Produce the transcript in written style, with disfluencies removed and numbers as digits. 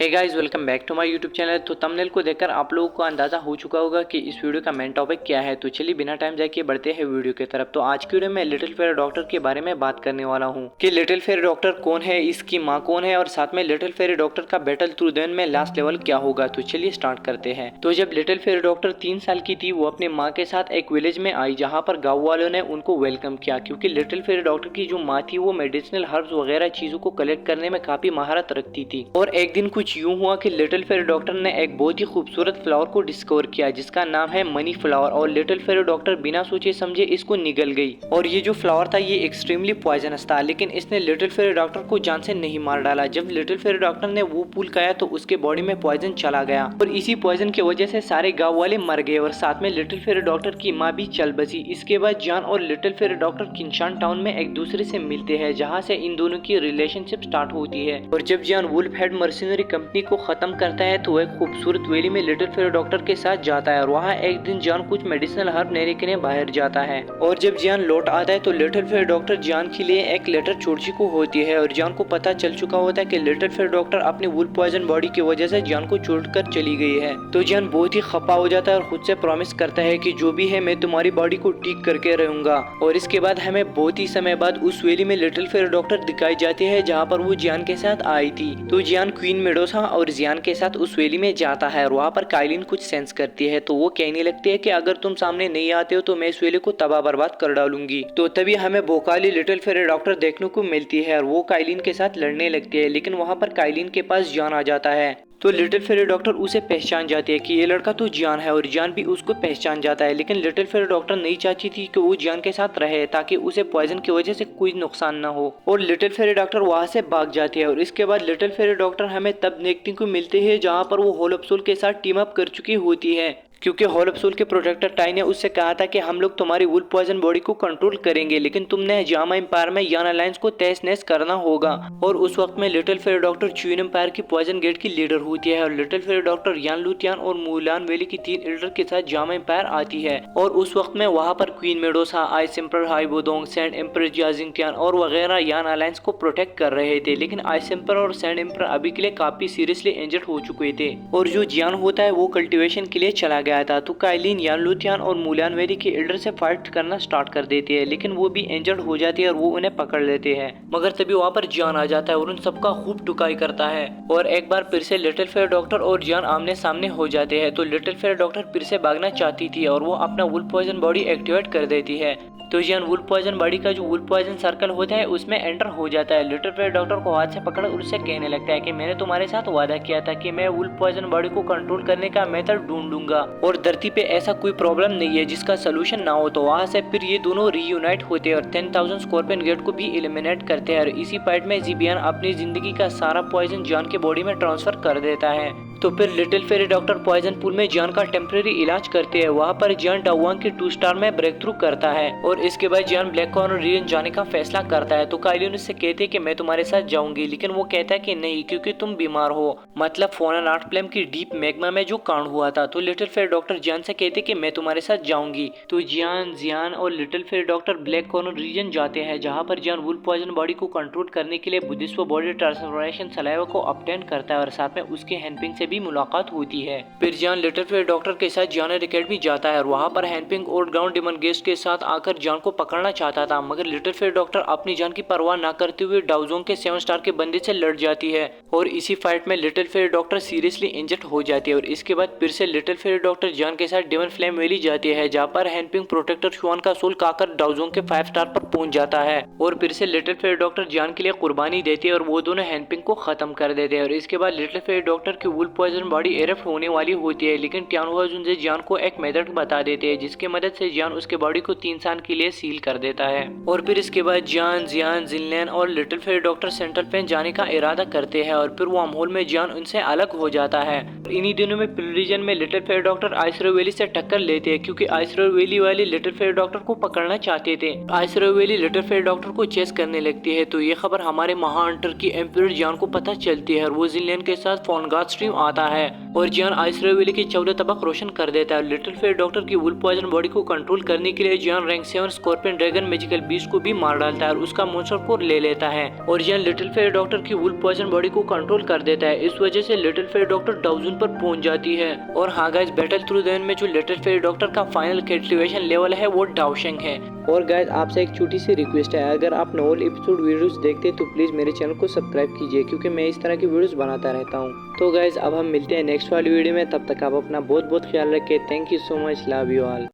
Hey guys, welcome back to my YouTube channel. तो thumbnail को देखकर आप लोगों को अंदाजा हो चुका होगा कि इस वीडियो का मेन टॉपिक क्या है। तो चलिए बिना टाइम जाए के बढ़ते हैं वीडियो की तरफ। तो आज की वीडियो में लिटिल फेयर डॉक्टर के बारे में बात करने वाला हूँ कि लिटिल फेयर डॉक्टर कौन है, इसकी माँ कौन है और साथ में लिटिल फेयर डॉक्टर का बैटल थ्रू देन में लास्ट लेवल क्या होगा। तो चलिए स्टार्ट करते हैं। तो जब लिटिल फेयर डॉक्टर 3 साल की थी, वो अपने माँ के साथ एक विलेज में आई जहाँ पर गाँव वालों ने उनको वेलकम किया, क्योंकि लिटिल फेयर डॉक्टर की जो माँ थी वो मेडिसिनल हर्ब्स वगैरह चीजों को कलेक्ट करने में काफी महारत रखती थी। और एक दिन कुछ यूं हुआ कि लिटिल फेयर डॉक्टर ने एक बहुत ही खूबसूरत फ्लावर को डिस्कवर किया जिसका नाम है मनी फ्लावर। और लिटिल फेयर डॉक्टर बिना सोचे समझे इसको निगल गई। और ये जो फ्लावर था ये एक्सट्रीमली पॉइजनस था, लेकिन इसने लिटिल फेयर डॉक्टर को जान से नहीं मार डाला। जब लिटिल फेयर डॉक्टर ने वो फूल खाया तो उसके बॉडी में पॉइजन चला गया और इसी पॉइजन की वजह से सारे गाँव वाले मर गए और साथ में लिटिल फेयर डॉक्टर की माँ भी चल बसी। इसके बाद जॉन और लिटिल फेयर डॉक्टर किंशान टाउन में एक दूसरे से मिलते हैं, जहाँ से इन दोनों की रिलेशनशिप स्टार्ट होती है। और जब John Wolf head mercenary company को खत्म करता है तो एक खूबसूरत वैली में लिटिल फेयर डॉक्टर के साथ जाता है और वहाँ एक दिन जॉन कुछ मेडिसिनल हर्ब लेने के लिए बाहर जाता है। और जब जॉन लौट आता है तो लिटिल फेयर डॉक्टर जॉन के लिए एक लेटर छोड़ चुकी होती है और जॉन को पता चल चुका होता है कि लिटिल फेयर डॉक्टर अपनी वुल्फ पॉइजन बॉडी की वजह से जॉन को छोड़कर चली गई है। तो जॉन बहुत ही खपा हो जाता है और खुद से प्रॉमिस करता है कि जो भी है मैं तुम्हारी बॉडी को ठीक करके रहूंगा। और इसके बाद हमें बहुत ही समय बाद उस वैली में लिटिल फेयर डॉक्टर दिखाई जाती है जहाँ पर वो जॉन के साथ आई थी। तो जॉन क्वीन मेडोसा और जॉन के साथ उस वैली में जाता है और वहाँ पर काइलिन कुछ सेंस करती है। तो वो कहने लगती है कि अगर तुम सामने नहीं आते हो तो मैं इस वैली को तबाह बर्बाद कर डालूंगी। तो तभी हमें भोकाली लिटिल फेयर डॉक्टर देखने को मिलती है और वो काइलिन के साथ लड़ने लगती है, लेकिन वहाँ पर काइलिन के पास जॉन आ जाता है। तो लिटिल फेयर डॉक्टर उसे पहचान जाती है कि ये लड़का तो जॉन है और जॉन भी उसको पहचान जाता है। लेकिन लिटिल फेयर डॉक्टर नहीं चाहती थी कि वो जॉन के साथ रहे ताकि उसे पॉइजन की वजह से कोई नुकसान ना हो। और लिटिल फेयर डॉक्टर वहाँ से भाग जाती है। और इसके बाद लिटिल फेयर डॉक्टर हमें तब देखने को मिलते हैं जहाँ पर वो होलोप्सोल के साथ टीम अप कर चुकी होती है, क्योंकि होलोप्सोल के प्रोटेक्टर टाई ने उससे कहा था कि हम लोग तुम्हारी वुल्फ पॉइजन बॉडी को कंट्रोल करेंगे, लेकिन तुमने जामा एम्पायर में यान अलायंस को तहस नहस करना होगा। और उस वक्त में लिटिल फेयर डॉक्टर च्यून एम्पायर की पॉइजन गेट की लीडर होती है और लिटिल फेयर डॉक्टर यान लुटियान और मुलान वैली की 3 एल्डर के साथ जामा एम्पायर आती है। और उस वक्त में वहाँ पर क्वीन मेडोसा, आइस एम्पर हाइबोडोंग, सैंड एम्पर जाजिंगटियान और वगैरह यान अलायंस को प्रोटेक्ट कर रहे थे। लेकिन आइस एम्पर और सैंड एम्पर अभी के लिए काफी सीरियसली इंजर्ड हो चुके थे और जो जियान होता है वो कल्टिवेशन के लिए चला गया था। तो काइलिन यान लुथियान और मुलान वैली के एल्डर से फाइट करना स्टार्ट कर देती है, लेकिन वो भी इंजर्ड हो जाती है और वो उन्हें पकड़ लेते हैं। मगर तभी वहाँ पर जॉन आ जाता है और उन सबका खूब टुकाई करता है। और एक बार फिर से लिटिल फेयर डॉक्टर और जॉन आमने सामने हो जाते हैं। तो लिटिल फेयर डॉक्टर फिर से भागना चाहती थी और वो अपना वुल्फ पॉइजन बॉडी एक्टिवेट कर देती है। तो जॉन वुल्फ पॉइजन बॉडी का जो वुल्फ पॉइजन सर्कल होता है उसमें एंटर हो जाता है। लिटिल फेयर डॉक्टर को हाथ से पकड़ उससे कहने लगता है कि मैंने तुम्हारे साथ वादा किया था कि मैं वुल्फ पॉइजन बॉडी को कंट्रोल करने का मेथड ढूंढूंगा और धरती पे ऐसा कोई प्रॉब्लम नहीं है जिसका सोल्यूशन ना हो। तो वहाँ से फिर ये दोनों रीयूनाइट होते हैं और 10,000 स्कॉर्पियन गेट को भी एलिमिनेट करते हैं। और इसी फाइट में जिबियन अपनी जिंदगी का सारा पॉइजन जॉन के बॉडी में ट्रांसफर कर देता है। तो फिर little fair doctor poison pool में जॉन का टेम्परेरी इलाज करते हैं। वहाँ पर जॉन डाउवांग की 2 स्टार में ब्रेक थ्रू करता है और इसके बाद जॉन ब्लैक कॉर्नर रीजन जाने का फैसला करता है। तो काइलिन उससे कहते हैं कि मैं तुम्हारे साथ जाऊंगी, लेकिन वो कहता है कि नहीं क्योंकि तुम बीमार हो, मतलब फोनन आर्ट फ्लेम की डीप मैग्मा में जो कांड हुआ था। तो लिटिल फेयर डॉक्टर जॉन से कहते कि मैं तुम्हारे साथ जाऊंगी। तो जॉन, जियान और little fair doctor black corner region जाते हैं जहाँ पर जॉन वुल्फ पॉइजन बॉडी को कंट्रोल करने के लिए बुद्धिस्ट बॉडी ट्रांसफॉर्मेशन सलाइवा को ऑब्टेन करता है और साथ में उसके हैंडपिंग से भी मुलाकात होती है। फिर जॉन लिटिल फेयर डॉक्टर के साथ जॉन एकेडमी जाता है और वहाँ पर हैंडपिंग और ग्राउंड डिमन गेस्ट के साथ आकर जॉन को पकड़ना चाहता था, मगर लिटिल फेयर डॉक्टर अपनी जान की परवाह न करते हुए डाउजोंग के 7 स्टार के बंदे से लड़ जाती है और इसी फाइट में little fair doctor seriously injured हो जाती है। और इसके बाद फिर से लिटिल फेयर डॉक्टर जॉन के साथ डिमन फ्लेम वैली जाती है जहाँ पर हैंडपिंग प्रोटेक्टर शुआन का सोल खाकर डाउजोंग के 5 स्टार पर पहुंच जाता है और फिर से लिटिल फेयर डॉक्टर जॉन के लिए कुर्बानी देती है और वो दोनों हैंडपिंग को खत्म कर देते हैं। और इसके बाद लिटिल फेयर डॉक्टर की वुल्फ पॉइजन बॉडी एरप्ट होने वाली होती है, लेकिन टियानहुआजुन से जॉन को एक मेथड बता देते हैं जिसकी मदद से जॉन उसके बॉडी को 3 साल के लिए सील कर देता है। और फिर इसके बाद जॉन, जियान, जिनलैन और लिटिल फेयर डॉक्टर सेंट्रल पेन जाने का इरादा करते हैं और फिर वो माहौल में जॉन उनसे अलग हो जाता है। इन्हीं दिनों में प्रिलीजन में लिटिल फेयर डॉक्टर आइसरो वैली से टक्कर लेते हैं क्योंकि आइसरो वैली वाले लिटिल फेयर डॉक्टर को पकड़ना चाहते थे। आइसरो वैली लिटिल फेयर डॉक्टर को चेस करने लगती है। तो ये खबर हमारे महाहंटर की एम्परर जॉन को पता चलती है और वो जिनलैन के साथ फोनगाथ स्ट्रीम आता है और जियान आइसरे वैली की 14 तबक रोशन कर देता है। लिटिल फेयर डॉक्टर की वुल पॉइजन बॉडी को कंट्रोल करने के लिए जियान rank 7 scorpion dragon magical beast को भी मार डालता है और उसका मॉन्स्टर कोर ले लेता है और जियान लिटिल फेयर डॉक्टर की वुल पॉइजन बॉडी को कंट्रोल कर देता है। इस वजह से लिटिल फेयर डॉक्टर डाउजन पर पहुंच जाती है। और हाँ guys, battle through the end में जो लिटिल फेयर डॉक्टर का फाइनल कैटिवेशन लेवल है वो डाउशेंग है। और गाइस, आपसे एक छोटी सी रिक्वेस्ट है, अगर आप नॉवल एपिसोड वीडियोस देखते हैं तो प्लीज मेरे चैनल को सब्सक्राइब कीजिए, क्योंकि मैं इस तरह की वीडियोस बनाता रहता हूँ। तो गाइस, अब हम मिलते हैं नेक्स्ट वाली वीडियो में, तब तक आप अपना बहुत बहुत ख्याल रखें। Thank you so much, love you all.